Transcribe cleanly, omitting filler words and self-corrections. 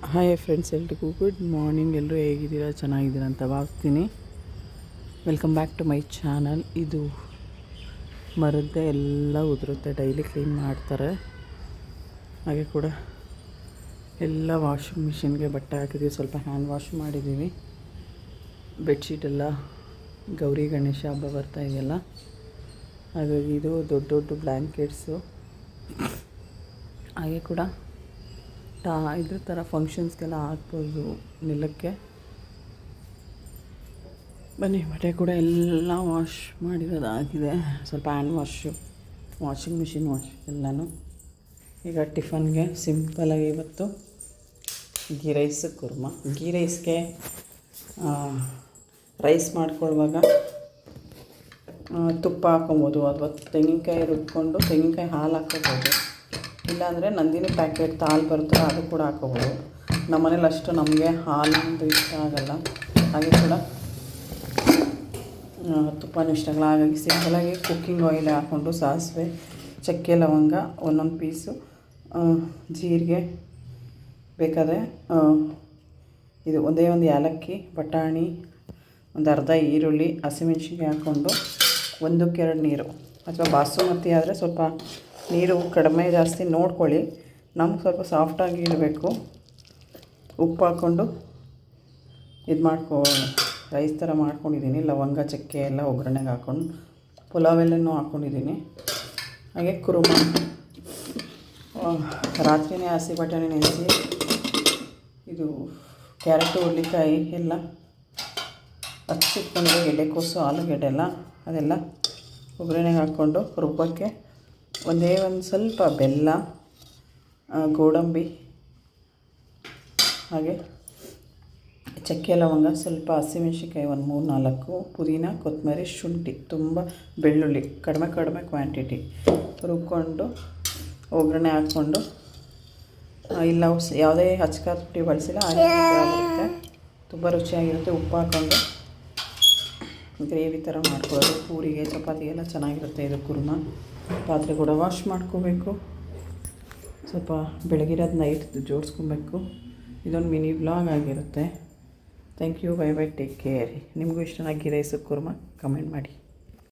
Hi friends, ಎಲ್ರಿಗೂ good morning. ಎಲ್ಲರೂ ಹೇಗಿದ್ದೀರಾ? ಚೆನ್ನಾಗಿದ್ದೀರಾ ಅಂತ ಭಾವಿಸ್ತೀನಿ. Welcome back to my channel. ಇದು ಮರದ್ದೇ ಎಲ್ಲ ಉದುರುತ್ತೆ, ಡೈಲಿ ಕ್ಲೀನ್ ಮಾಡ್ತಾರೆ. ಹಾಗೆ ಕೂಡ ಎಲ್ಲ ವಾಷಿಂಗ್ ಮಿಷಿನ್ಗೆ ಬಟ್ಟೆ ಹಾಕಿದ್ದೀವಿ, ಸ್ವಲ್ಪ ಹ್ಯಾಂಡ್ ವಾಶ್ ಮಾಡಿದ್ದೀವಿ. ಬೆಡ್ಶೀಟೆಲ್ಲ ಗೌರಿ ಗಣೇಶ ಹಬ್ಬ ಬರ್ತಾ ಇದೆಯಲ್ಲ, ಹಾಗಾಗಿ ಇದು ದೊಡ್ಡ ದೊಡ್ಡ ಬ್ಲ್ಯಾಂಕೆಟ್ಸು. ಹಾಗೆ ಕೂಡ ಇದ್ರ ಥರ ಫಂಕ್ಷನ್ಸ್ಗೆಲ್ಲ ಹಾಕ್ಬೋದು ನೆಲಕ್ಕೆ. ಬನ್ನಿ, ಬಟ್ಟೆ ಕೂಡ ಎಲ್ಲ ವಾಶ್ ಮಾಡಿರೋದಾಗಿದೆ. ಸ್ವಲ್ಪ hand wash, washing machine wash ಎಲ್ಲನೂ. ಈಗ ಟಿಫನ್ಗೆ ಸಿಂಪಲಾಗಿ ಇವತ್ತು ಗೀ ರೈಸ್ ಕುರ್ಮ. ಗೀ ರೈಸ್ಗೆ ರೈಸ್ ಮಾಡ್ಕೊಳ್ಳುವಾಗ ತುಪ್ಪ ಹಾಕ್ಕೊಬೋದು, ಅಥವಾ ತೆಂಗಿನಕಾಯಿ ರುಬ್ಕೊಂಡು ತೆಂಗಿನಕಾಯಿ ಹಾಲು ಹಾಕ್ಕೋಬೋದು. ಇಲ್ಲಾಂದರೆ ನಂದಿನಿ ಪ್ಯಾಕೆಟ್ ಹಾಲು ಬರುತ್ತಲ್ಲ, ಅದು ಕೂಡ ಹಾಕ್ಕೋಬೋದು. ನಮ್ಮ ಮನೇಲಿ ಅಷ್ಟು ನಮಗೆ ಹಾಲಂದು ಇಷ್ಟ ಆಗಲ್ಲ, ಹಾಗೆ ಕೂಡ ತುಪ್ಪನೂ ಇಷ್ಟ ಆಗಲ್ಲ. ಹಾಗಾಗಿ ಸಿಂಪಲಾಗಿ ಕುಕ್ಕಿಂಗ್ ಆಯಿಲ್ ಹಾಕ್ಕೊಂಡು ಸಾಸಿವೆ, ಚಕ್ಕೆ, ಲವಂಗ, ಒಂದೊಂದು ಪೀಸು ಜೀರಿಗೆ, ಬೇಕಾದರೆ ಇದು ಒಂದೇ ಒಂದು ಏಲಕ್ಕಿ, ಬಟಾಣಿ, ಒಂದು ಅರ್ಧ ಈರುಳ್ಳಿ, ಹಸಿಮೆಣ್ಸಿನ್ಕಾಯಿ ಹಾಕ್ಕೊಂಡು 1-2 ನೀರು, ಅಥವಾ ಬಾಸುಮತಿ ಆದರೆ ಸ್ವಲ್ಪ ನೀರು ಕಡಿಮೆ ಜಾಸ್ತಿ ನೋಡ್ಕೊಳ್ಳಿ. ನಮ್ಗೆ ಸ್ವಲ್ಪ ಸಾಫ್ಟಾಗಿ ಇರಬೇಕು. ಉಪ್ಪು ಹಾಕ್ಕೊಂಡು ರೈಸ್ ಥರ ಮಾಡ್ಕೊಂಡಿದ್ದೀನಿ. ಲವಂಗ, ಚಕ್ಕೆ ಎಲ್ಲ ಒಗ್ಗರಣೆಗೆ ಹಾಕ್ಕೊಂಡು ಪುಲಾವ್ ಎಲ್ಲನೂ ಹಾಕ್ಕೊಂಡಿದ್ದೀನಿ. ಹಾಗೆ ಕುರುಮ ರಾತ್ರಿಯೇ ಹಸಿ ಬಟಾಣಿ ನೆನೆಸಿ, ಇದು ಕ್ಯಾರೆಟು, ಹುರುಳಿಕಾಯಿ ಎಲ್ಲ ಹಚ್ಚಿಟ್ಕೊಂಡಿರೋ ಗೆಡ್ಡೆಕೋಸು, ಆಲೂಗೆಡ್ಡೆ ಎಲ್ಲ ಅದೆಲ್ಲ ಒಗ್ಗರಣೆಗೆ ಹಾಕ್ಕೊಂಡು ರುಬ್ಬಕ್ಕೆ ಒಂದೇ ಒಂದು ಸ್ವಲ್ಪ ಬೆಲ್ಲ, ಗೋಡಂಬಿ, ಹಾಗೆ ಚಕ್ಕೆ, ಲವಂಗ, ಸ್ವಲ್ಪ ಹಸಿಮೆಣ್ಸಿನ್ಕಾಯಿ, ಒಂದು 3-4, ಪುದೀನ, ಕೊತ್ತಂಬರಿ, ಶುಂಠಿ, ತುಂಬ ಬೆಳ್ಳುಳ್ಳಿ, ಕಡಿಮೆ ಕ್ವಾಂಟಿಟಿ ರುಬ್ಕೊಂಡು ಒಗ್ಗರಣೆ ಹಾಕ್ಕೊಂಡು, ಇಲ್ಲ ಯಾವುದೇ ಹಚ್ಕಾದ ಪುಡಿ ಬಳಸಿಲ್ಲ, ಆಗಿರುತ್ತೆ. ತುಂಬ ರುಚಿಯಾಗಿರುತ್ತೆ. ಉಪ್ಪು ಹಾಕ್ಕೊಂಡು ಗ್ರೇವಿ ಥರ ಮಾಡ್ಕೊಳ್ಳೋದು. ಪೂರಿಗೆ, ಚಪಾತಿಗೆಲ್ಲ ಚೆನ್ನಾಗಿರುತ್ತೆ ಇದು ಕುರ್ಮ. ಪಾತ್ರೆ ಕೂಡ ವಾಶ್ ಮಾಡ್ಕೋಬೇಕು. ಸ್ವಲ್ಪ ಬೆಳಗಿರೋದು ನೈಟ್ ಜೋಡಿಸ್ಕೊಬೇಕು. ಇದೊಂದು ಮಿನಿ ವ್ಲಾಗ್ ಆಗಿರುತ್ತೆ. Thank you, bye bye, take care. ನಿಮಗೂ ಇಷ್ಟನಾಗಿ ರೈಸ್ ಕುರ್ಮ ಕಮೆಂಟ್ ಮಾಡಿ.